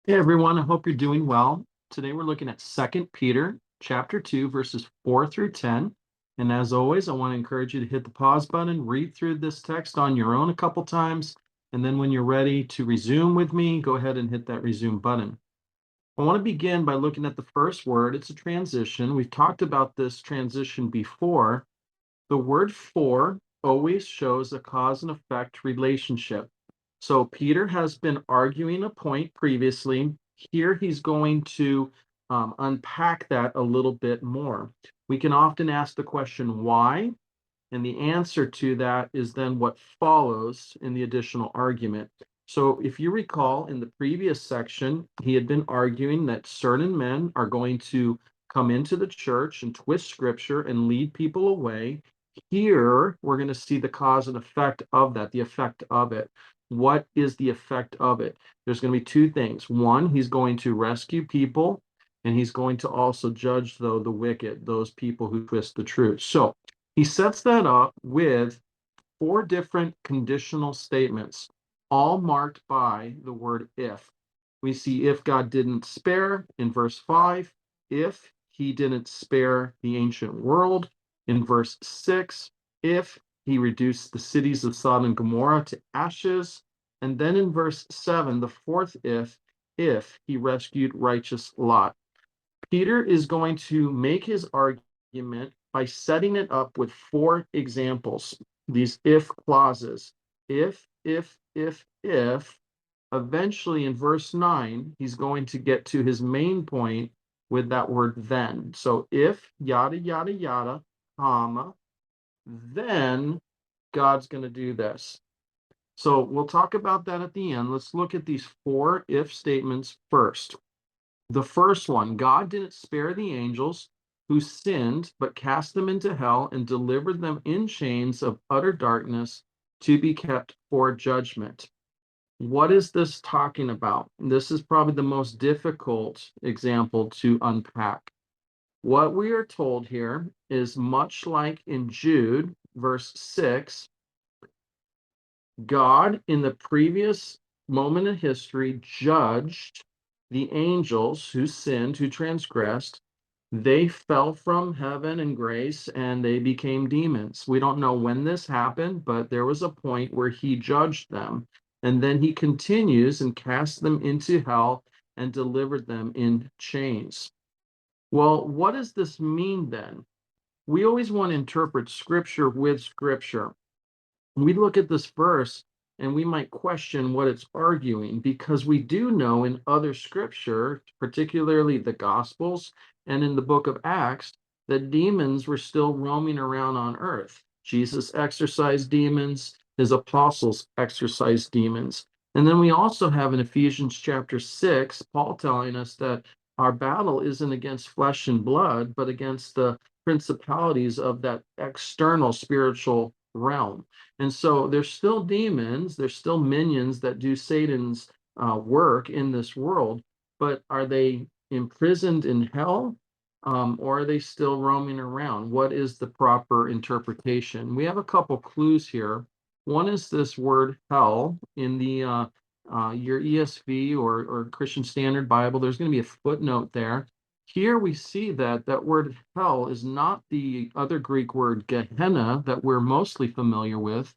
Hey everyone, I hope you're doing well. Today we're looking at Second Peter chapter 2, verses 4 through 10. And as always, I want to encourage you to hit the pause button, read through this text on your own a couple times, and then when you're ready to resume with me, go ahead and hit that resume button. I want to begin by looking at the first word. It's a transition. We've talked about this transition before. The word for always shows a cause and effect relationship. So Peter has been arguing a point previously. Here he's going to unpack that a little bit more. We can often ask the question, why? And the answer to that is then what follows in the additional argument. So if you recall in the previous section, he had been arguing that certain men are going to come into the church and twist scripture and lead people away. Here, we're going to see the cause and effect of that, the effect of it. What is the effect of it? There's going to be two things. One, he's going to rescue people, and he's going to also judge, though, the wicked, those people who twist the truth. So he sets that up with four different conditional statements, all marked by the word if. We see if God didn't spare in verse 5, if he didn't spare the ancient world in verse 6, if he reduced the cities of Sodom and Gomorrah to ashes, and then in verse 7, the fourth if he rescued righteous Lot. Peter is going to make his argument by setting it up with four examples, these if clauses. If. Eventually, in verse 9, he's going to get to his main point with that word then. So if, yada, yada, yada, comma, then God's going to do this. So we'll talk about that at the end. Let's look at these four if statements first. The first one, God didn't spare the angels who sinned, but cast them into hell and delivered them in chains of utter darkness to be kept for judgment. What is this talking about? This is probably the most difficult example to unpack. What we are told here is much like in Jude, verse 6, God, in the previous moment in history, judged the angels who sinned, who transgressed. They fell from heaven and grace and they became demons. We don't know when this happened, but there was a point where he judged them. And then he continues and cast them into hell and delivered them in chains. Well, what does this mean then? We always want to interpret scripture with scripture. We look at this verse and we might question what it's arguing because we do know in other scripture, particularly the Gospels and in the book of Acts, that demons were still roaming around on earth. Jesus exorcised demons, his apostles exorcised demons. And then we also have in Ephesians chapter 6, Paul telling us that our battle isn't against flesh and blood, but against the principalities of that external spiritual realm. And so there's still demons, there's still minions that do Satan's work in this world, but are they imprisoned in hell? Or are they still roaming around? What is the proper interpretation? We have a couple clues here. One is this word hell in the your ESV or Christian Standard Bible. There's going to be a footnote there. Here we see that that word hell is not the other Greek word Gehenna that we're mostly familiar with.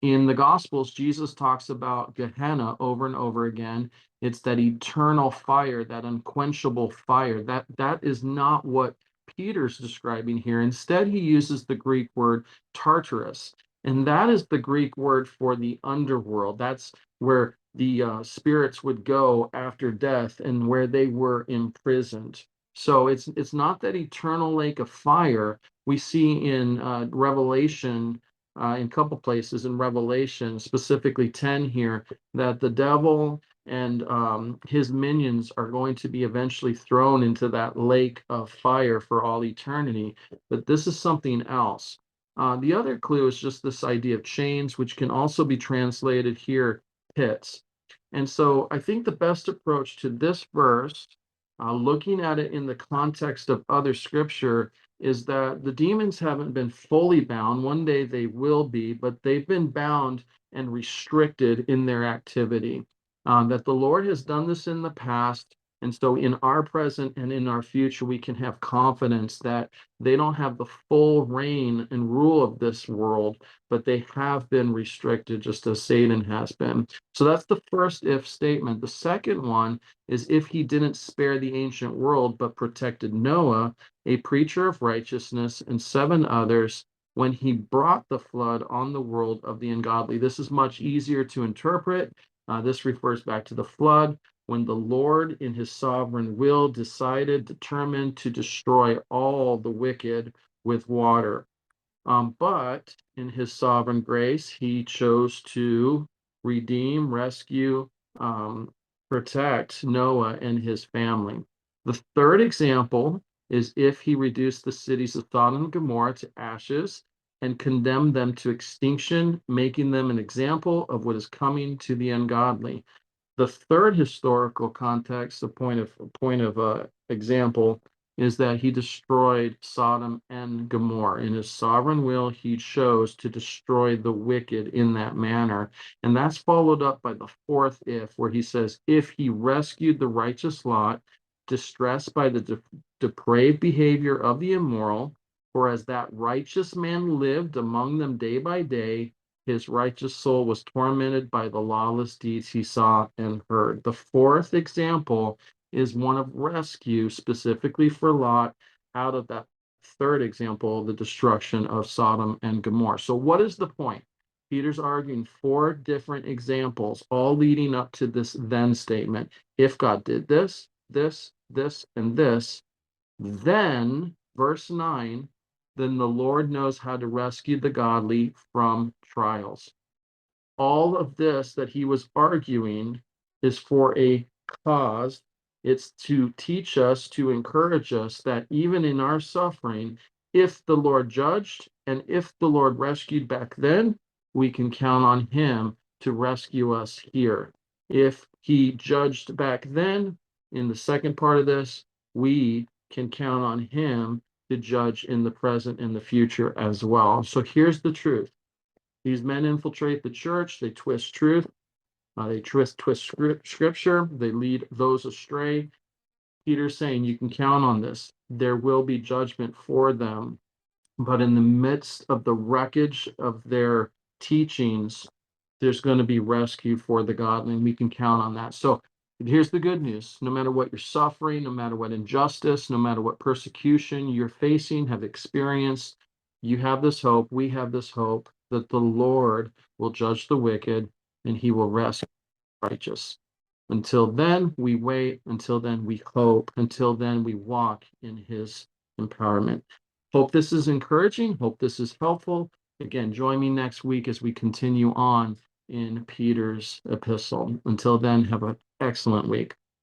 In the Gospels, Jesus talks about Gehenna over and over again. It's that eternal fire, that unquenchable fire. That is not what Peter's describing here. Instead, he uses the Greek word Tartarus, and that is the Greek word for the underworld. That's where the spirits would go after death and where they were imprisoned. So it's not that eternal lake of fire we see in Revelation, in a couple places in Revelation, specifically 10 here, that the devil and his minions are going to be eventually thrown into that lake of fire for all eternity. But this is something else. The other clue is just this idea of chains, which can also be translated here pits. And so I think the best approach to this verse, looking at it in the context of other scripture, is that the demons haven't been fully bound. One day they will be, but they've been bound and restricted in their activity. that the Lord has done this in the past. And so, in our present and in our future, we can have confidence that they don't have the full reign and rule of this world, but they have been restricted just as Satan has been. So, that's the first if statement. The second one is if he didn't spare the ancient world, but protected Noah, a preacher of righteousness, and seven others when he brought the flood on the world of the ungodly. This is much easier to interpret. This refers back to the flood when the Lord, in his sovereign will, determined to destroy all the wicked with water. But in his sovereign grace, he chose to redeem, rescue, um, protect Noah and his family. The third example is if he reduced the cities of Sodom and Gomorrah to ashes and condemned them to extinction, making them an example of what is coming to the ungodly. The third historical context, the point of example, is that he destroyed Sodom and Gomorrah. In his sovereign will, he chose to destroy the wicked in that manner. And that's followed up by the fourth if, where he says, if he rescued the righteous Lot, distressed by the depraved behavior of the immoral, for as that righteous man lived among them day by day, his righteous soul was tormented by the lawless deeds he saw and heard. The fourth example is one of rescue, specifically for Lot, out of that third example, the destruction of Sodom and Gomorrah. So, what is the point? Peter's arguing four different examples, all leading up to this then statement. If God did this, this, and this, then, verse 9, then the Lord knows how to rescue the godly from trials. All of this that he was arguing is for a cause. It's to teach us, to encourage us that even in our suffering, if the Lord judged and if the Lord rescued back then, we can count on him to rescue us here. If he judged back then, in the second part of this, we can count on him to judge in the present and the future as well. So here's the truth. These men infiltrate the church, they twist truth, they twist scripture, they lead those astray. Peter's saying you can count on this. There will be judgment for them, but in the midst of the wreckage of their teachings, there's going to be rescue for the godly, and we can count on that. So here's the good news. No matter what you're suffering, no matter what injustice, no matter what persecution you're facing, have experienced, you have this hope, we have this hope that the Lord will judge the wicked and he will rescue the righteous. Until then, we wait. Until then, we hope. Until then, we walk in his empowerment. Hope this is encouraging. Hope this is helpful. Again, join me next week as we continue on in Peter's epistle. Until then, have an excellent week.